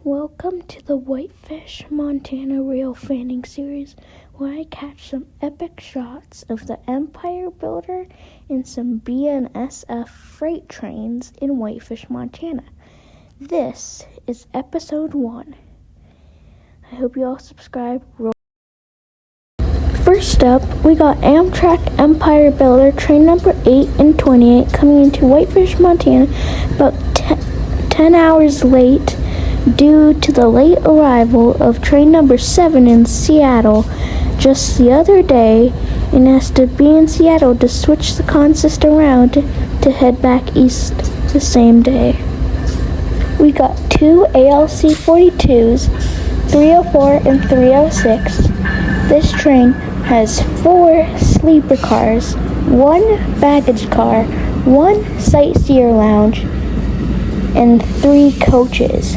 Welcome to the Whitefish, Montana Rail Fanning Series, where I catch some epic shots of the Empire Builder and some BNSF freight trains in Whitefish, Montana. This is episode 1. I hope you all subscribe. First up, we got Amtrak Empire Builder train number 8 and 28 coming into Whitefish, Montana about 10 hours late due to the late arrival of train number 7 in Seattle just the other day, and has to be in Seattle to switch the consist around to head back east the same day. We got 2 ALC 42s, 304 and 306. This train has 4 sleeper cars, 1 baggage car, 1 sightseer lounge, and 3 coaches.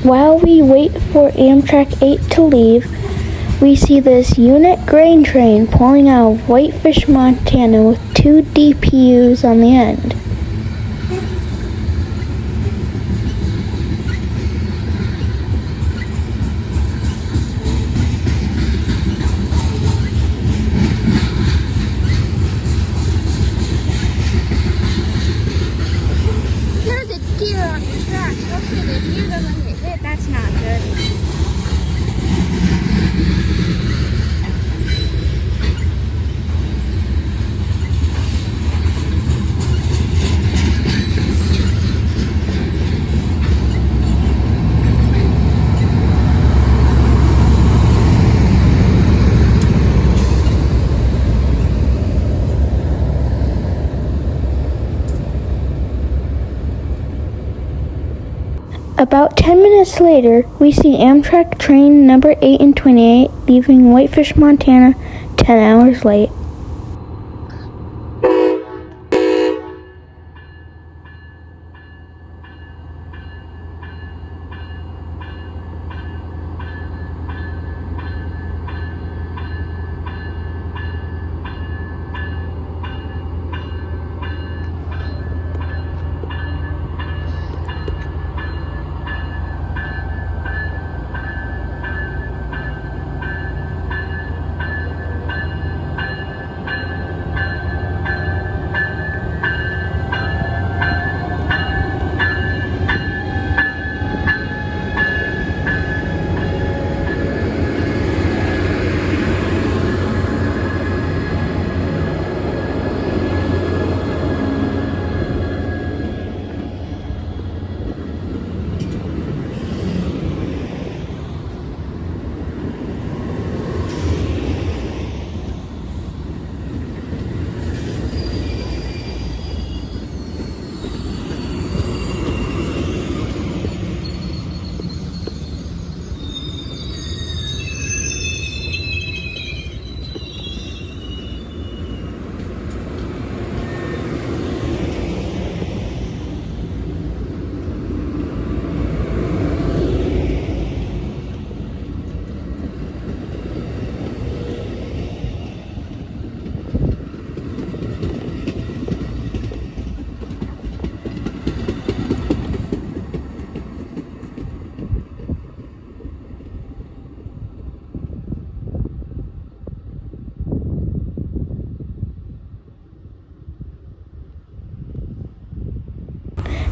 While we wait for Amtrak 8 to leave, we see this unit grain train pulling out of Whitefish, Montana with 2 DPUs on the end. There's a deer on the track. Okay, the deer doesn't get hit. That's not good. About 10 minutes later, we see Amtrak train number 8 and 28 leaving Whitefish, Montana 10 hours late.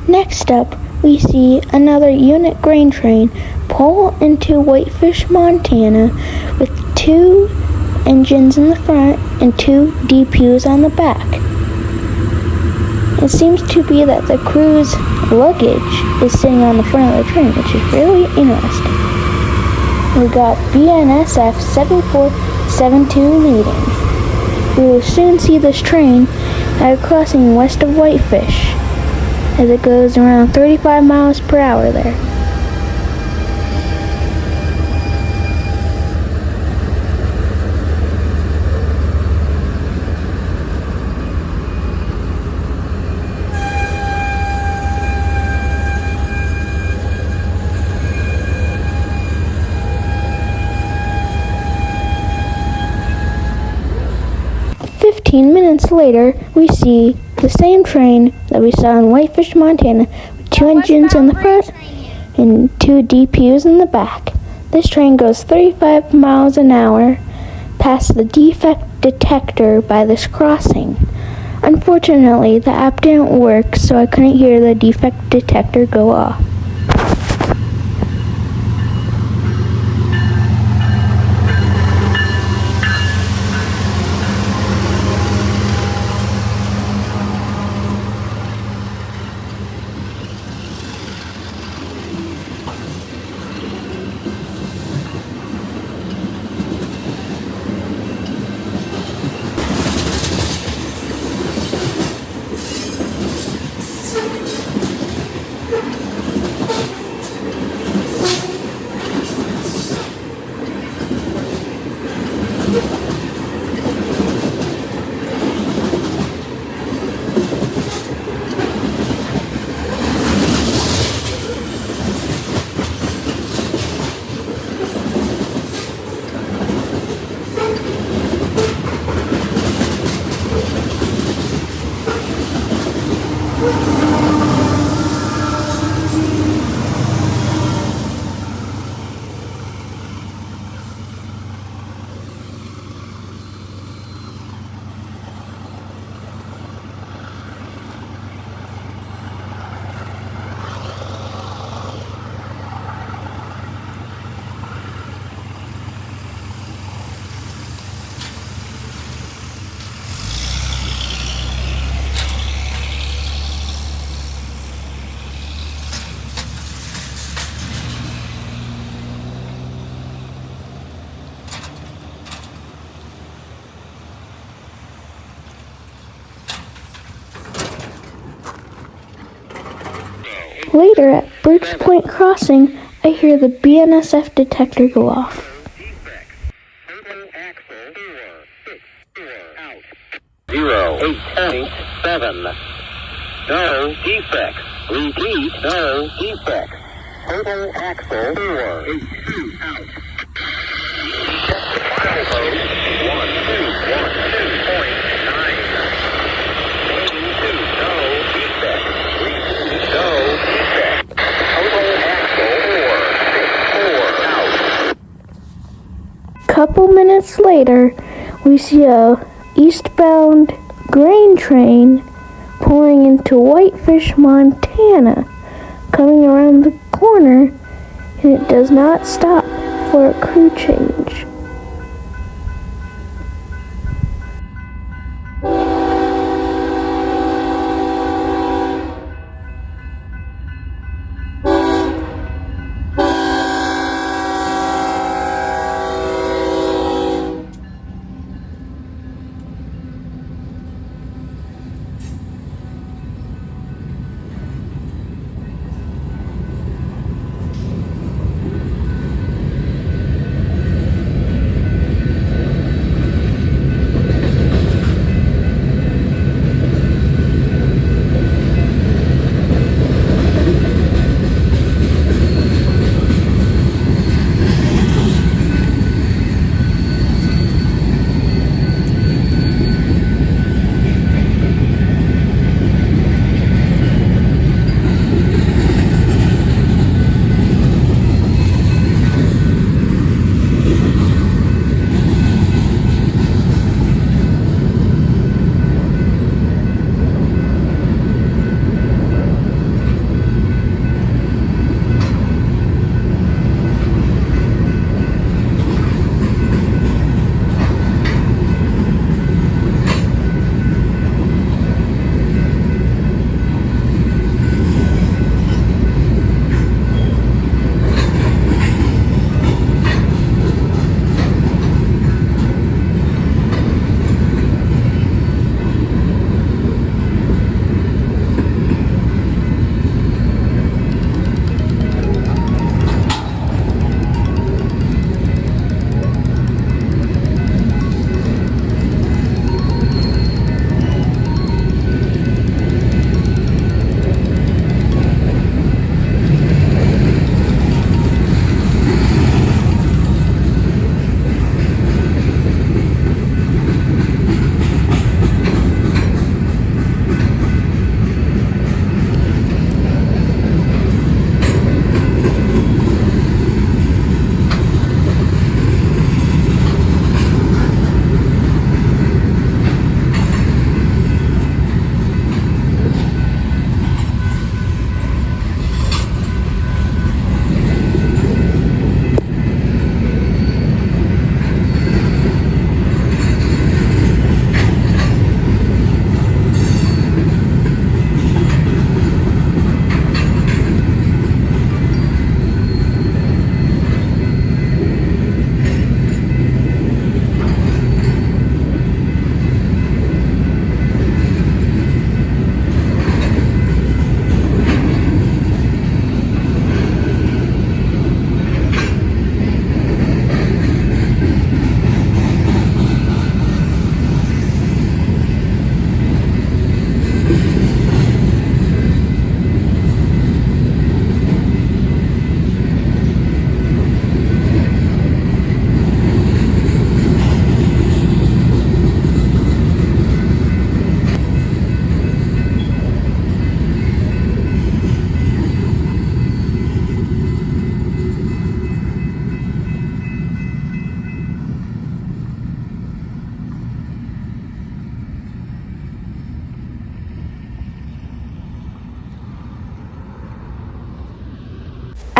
Next up, we see another unit grain train pull into Whitefish, Montana with 2 engines in the front and 2 DPUs on the back. It seems to be that the crew's luggage is sitting on the front of the train, which is really interesting. We got BNSF 7472 leading. We will soon see this train at a crossing west of Whitefish, as it goes around 35 miles per hour there. Minutes later, we see the same train that we saw in Whitefish, Montana, with 2 engines in the front and 2 DPUs in the back. This train goes 35 miles an hour past the defect detector by this crossing. Unfortunately, the app didn't work, so I couldn't hear the defect detector go off. Later, at Birch Point Crossing, I hear the BNSF detector go off. Zero 8.7. No defects. Repeat, no defects. Total axle 482 out. Final load 1212.9. Waiting 2, no defects. Repeat, no defects. Total axle 464 out. Couple minutes later, we see a eastbound grain train pulling into Whitefish, Montana, coming around the corner, and it does not stop for a crew change.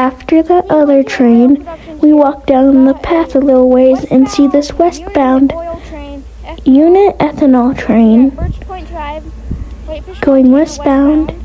After the other train, we walk down the path a little ways and see this westbound Oil train. unit ethanol train Birch Point Drive. Whitefish going Montana, westbound.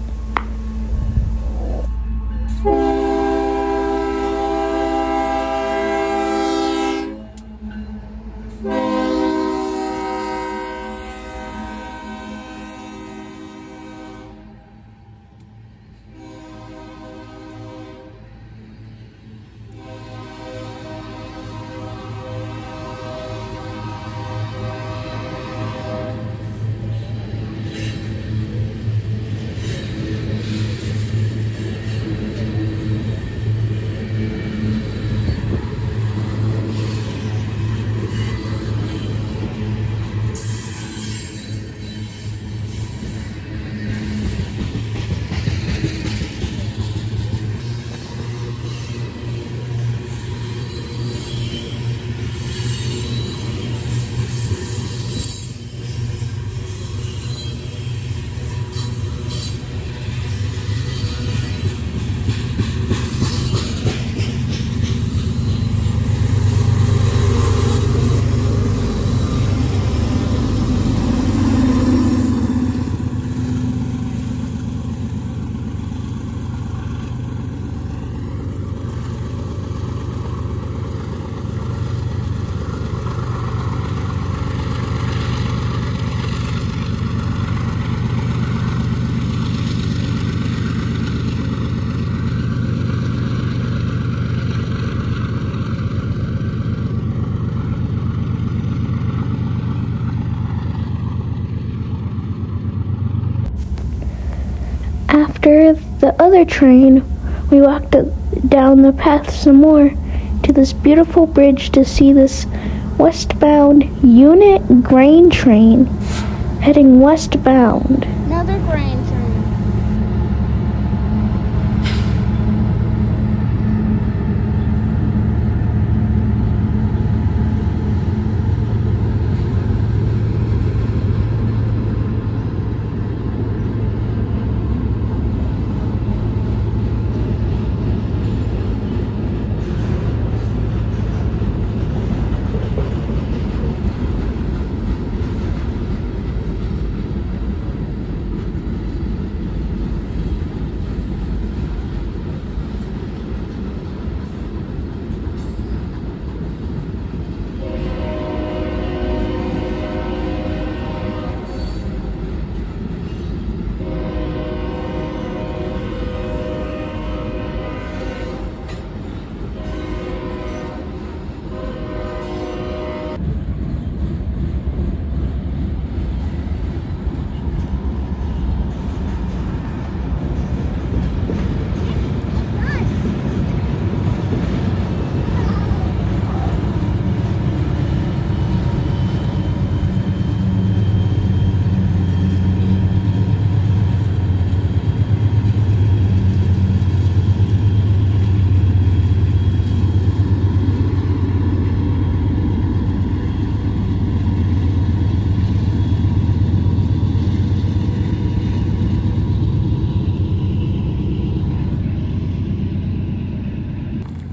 After the other train, we walked down the path some more to this beautiful bridge to see this westbound unit grain train heading westbound. Another grain train.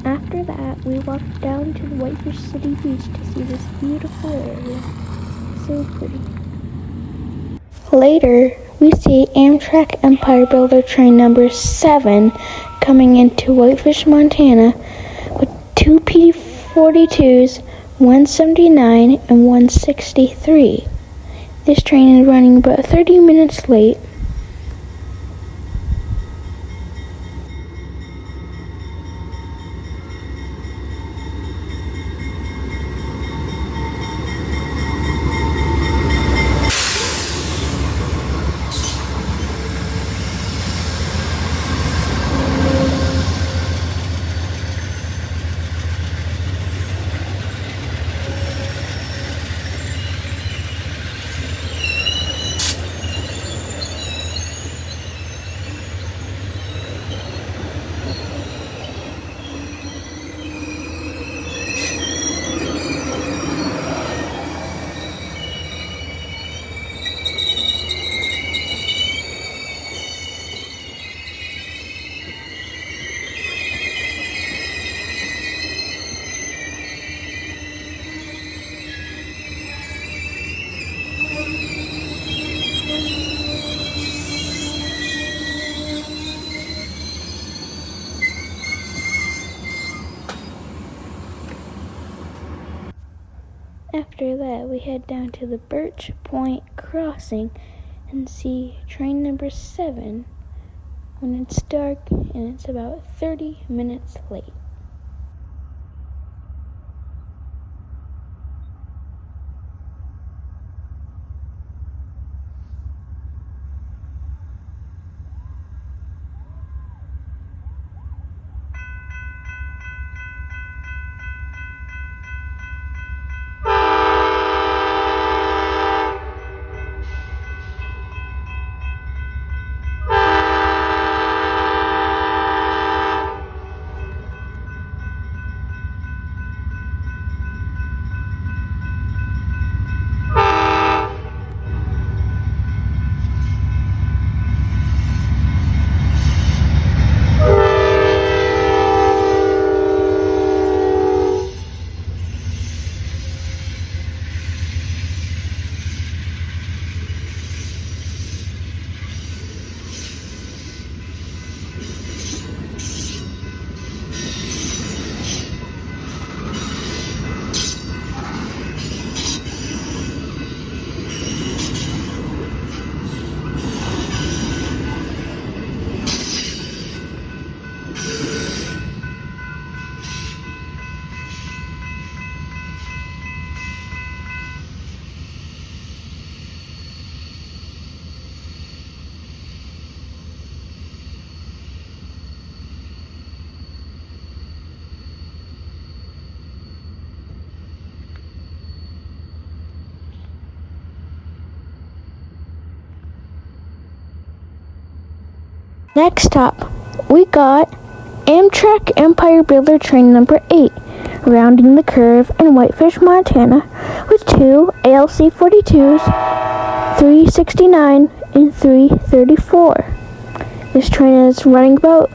After that, we walked down to the Whitefish City Beach to see this beautiful area. So pretty. Later, we see Amtrak Empire Builder train number 7 coming into Whitefish, Montana with 2 P-42s, 179 and 163. This train is running about 30 minutes late. that, we head down to the Birch Point crossing and see train number 7 when it's dark and it's about 30 minutes late. Next stop, we got Amtrak Empire Builder Train number 8, rounding the curve in Whitefish, Montana, with 2 ALC 42s, 369 and 334. This train is running about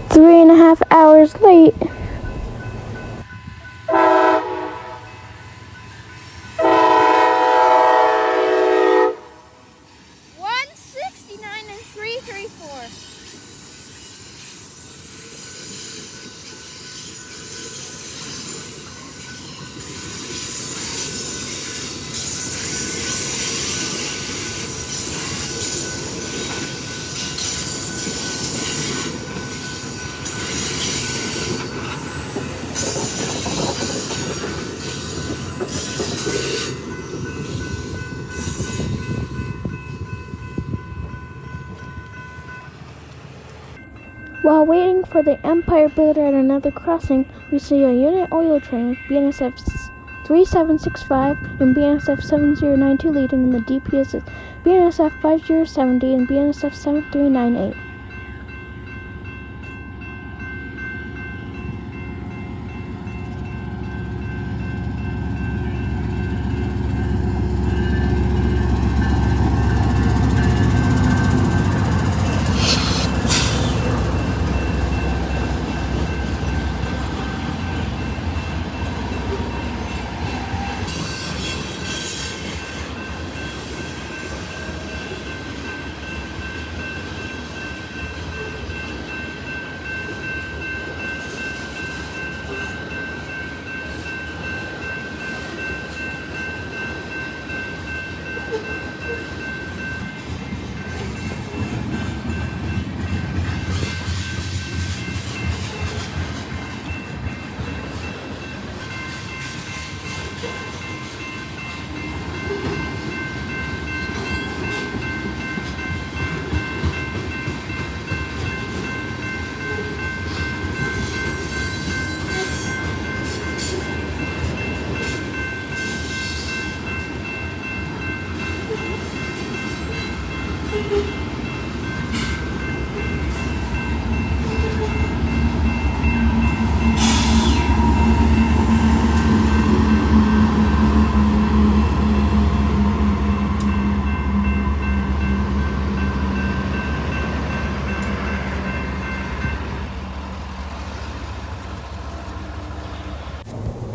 3.5 hours late. 169 and 334. While waiting for the Empire Builder at another crossing, we see a unit oil train, BNSF 3765 and BNSF 7092 leading, and the DPS is BNSF 5070 and BNSF 7398.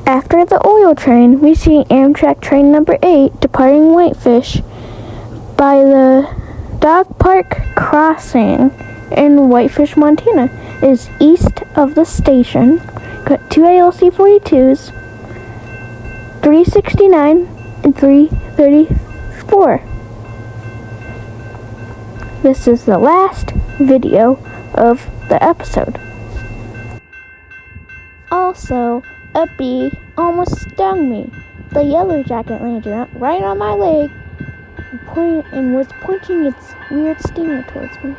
After the oil train, we see Amtrak train number 8 departing Whitefish by the Dog Park Crossing in Whitefish, Montana. It is east of the station. Got 2 ALC 42s, 369 and 3:34. This is the last video of the episode. Also, a bee almost stung me. The yellow jacket landed right on my leg and was pointing its weird stinger towards me.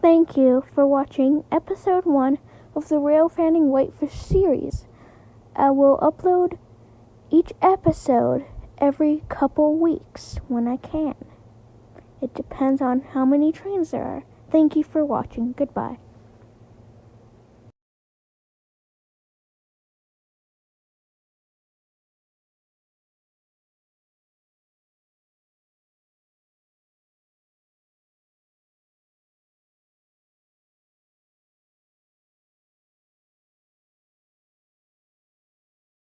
Thank you for watching episode 1 of the Rail Fanning Whitefish series. I will upload each episode every couple weeks when I can. It depends on how many trains there are. Thank you for watching. Goodbye.